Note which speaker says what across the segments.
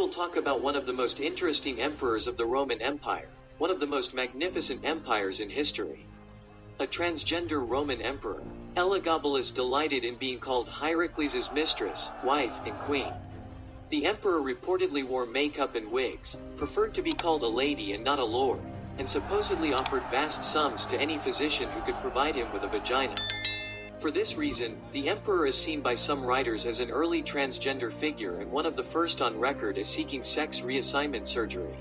Speaker 1: we'll talk about one of the most interesting emperors of the Roman Empire, one of the most magnificent empires in history. A transgender Roman emperor, Elagabalus delighted in being called Hierocles' mistress, wife, and queen. The emperor reportedly wore makeup and wigs, preferred to be called a lady and not a lord, and supposedly offered vast sums to any physician who could provide him with a vagina. For this reason, the emperor is seen by some writers as an early transgender figure and one of the first on record as seeking sex reassignment surgery.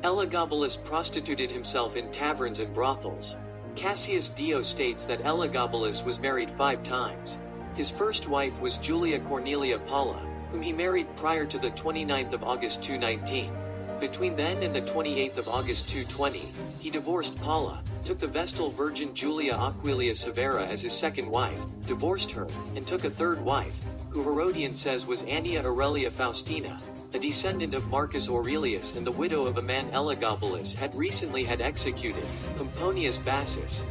Speaker 1: Elagabalus prostituted himself in taverns and brothels. Cassius Dio states that Elagabalus was married 5 times. His first wife was Julia Cornelia Paula, whom he married prior to the 29th of August 219. Between then and the 28th of August 220, he divorced Paula, took the Vestal Virgin Julia Aquilia Severa as his second wife, divorced her, and took a third wife, who Herodian says was Annia Aurelia Faustina, a descendant of Marcus Aurelius and the widow of a man Elagabalus had recently had executed, Pomponius Bassus.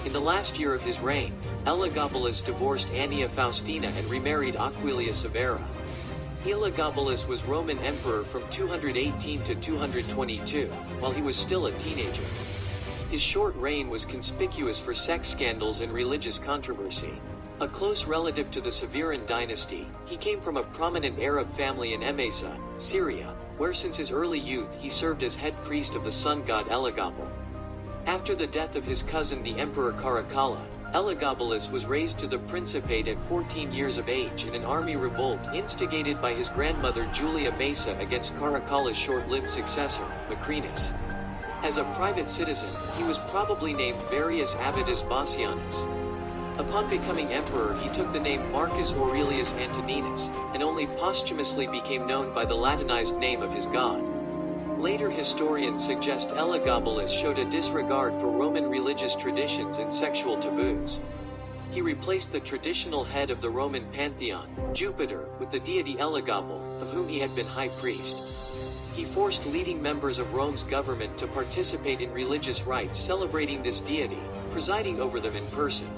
Speaker 1: In the last year of his reign, Elagabalus divorced Annia Faustina and remarried Aquilia Severa. Elagabalus was Roman emperor from 218 to 222, while he was still a teenager. His short reign was conspicuous for sex scandals and religious controversy. A close relative to the Severan dynasty, he came from a prominent Arab family in Emesa, Syria, where since his early youth he served as head priest of the sun god Elagabal. After the death of his cousin the emperor Caracalla, Elagabalus was raised to the principate at 14 years of age in an army revolt instigated by his grandmother Julia Maesa against Caracalla's short-lived successor, Macrinus. As a private citizen, he was probably named Varius Avitus Bassianus. Upon becoming emperor he took the name Marcus Aurelius Antoninus, and only posthumously became known by the Latinized name of his god. Later historians suggest Elagabalus showed a disregard for Roman religious traditions and sexual taboos. He replaced the traditional head of the Roman pantheon, Jupiter, with the deity Elagabal, of whom he had been high priest. He forced leading members of Rome's government to participate in religious rites celebrating this deity, presiding over them in person.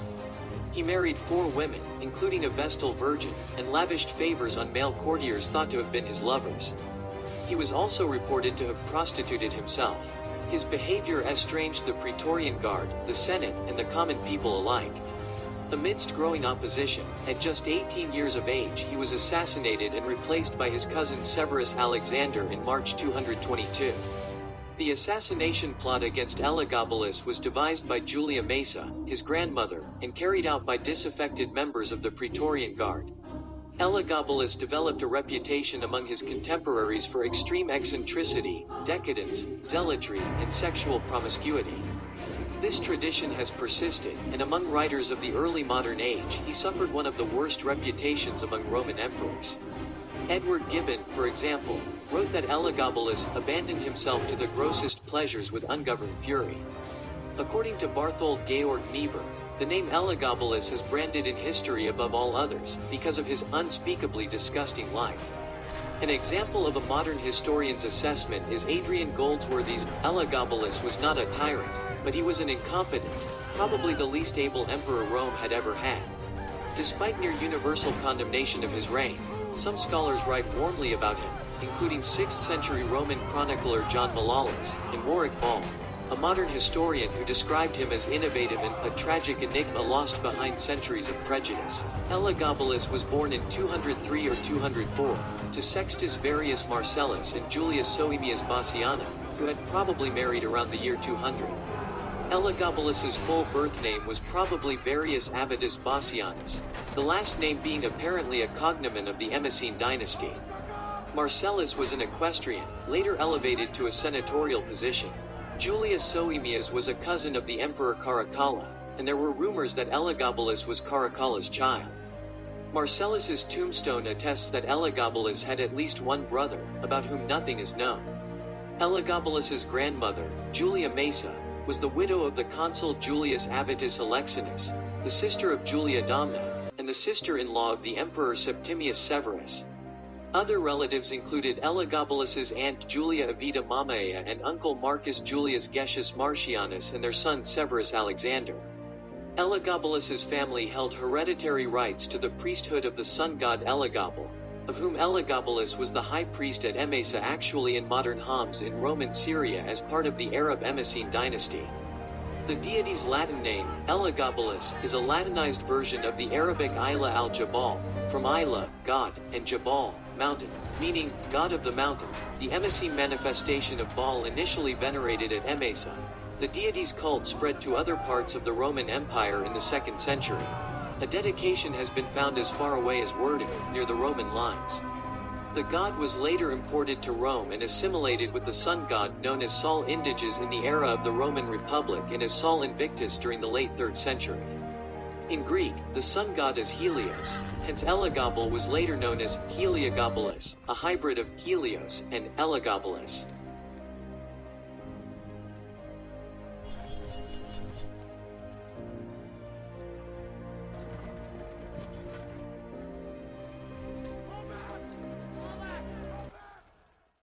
Speaker 1: He married 4 women, including a Vestal Virgin, and lavished favors on male courtiers thought to have been his lovers. He was also reported to have prostituted himself. His behavior estranged the Praetorian Guard, the Senate, and the common people alike. Amidst growing opposition, at just 18 years of age he was assassinated and replaced by his cousin Severus Alexander in March 222. The assassination plot against Elagabalus was devised by Julia Maesa, his grandmother, and carried out by disaffected members of the Praetorian Guard. Elagabalus developed a reputation among his contemporaries for extreme eccentricity, decadence, zealotry, and sexual promiscuity. This tradition has persisted, and among writers of the early modern age he suffered one of the worst reputations among Roman emperors. Edward Gibbon, for example, wrote that Elagabalus abandoned himself to the grossest pleasures with ungoverned fury. According to Barthold Georg Niebuhr, the name Elagabalus is branded in history above all others, because of his unspeakably disgusting life. An example of a modern historian's assessment is Adrian Goldsworthy's Elagabalus was not a tyrant, but he was an incompetent, probably the least able emperor Rome had ever had. Despite near universal condemnation of his reign, some scholars write warmly about him, including 6th century Roman chronicler John Malalas, and Warwick Ball, a modern historian who described him as innovative and a tragic enigma lost behind centuries of prejudice. Elagabalus was born in 203 or 204, to Sextus Varius Marcellus and Julia Soaemias Bassiana, who had probably married around the year 200. Elagabalus's full birth name was probably Varius Avitus Bassianus, the last name being apparently a cognomen of the Emesene dynasty. Marcellus was an equestrian, later elevated to a senatorial position. Julia Soaemias was a cousin of the emperor Caracalla, and there were rumors that Elagabalus was Caracalla's child. Marcellus's tombstone attests that Elagabalus had at least one brother, about whom nothing is known. Elagabalus's grandmother, Julia Maesa, was the widow of the consul Julius Avitus Alexianus, the sister of Julia Domna, and the sister-in-law of the emperor Septimius Severus. Other relatives included Elagabalus's aunt Julia Avita Mamaea and uncle Marcus Julius Gessius Marcianus and their son Severus Alexander. Elagabalus's family held hereditary rights to the priesthood of the sun god Elagabal, of whom Elagabalus was the high priest at Emesa, actually in modern Homs in Roman Syria, as part of the Arab Emesene dynasty. The deity's Latin name, Elagabalus, is a Latinized version of the Arabic Ila al-Jabal, from Ila, God, and Jabal, mountain, meaning God of the mountain, the Emesene manifestation of Baal initially venerated at Emesa. The deity's cult spread to other parts of the Roman Empire in the 2nd century. A dedication has been found as far away as Wording, near the Roman lines. The god was later imported to Rome and assimilated with the sun god known as Sol Indiges in the era of the Roman Republic and as Sol Invictus during the late 3rd century. In Greek, the sun god is Helios, hence Elagabal was later known as Heliagabalus, a hybrid of Helios and Elagabalus.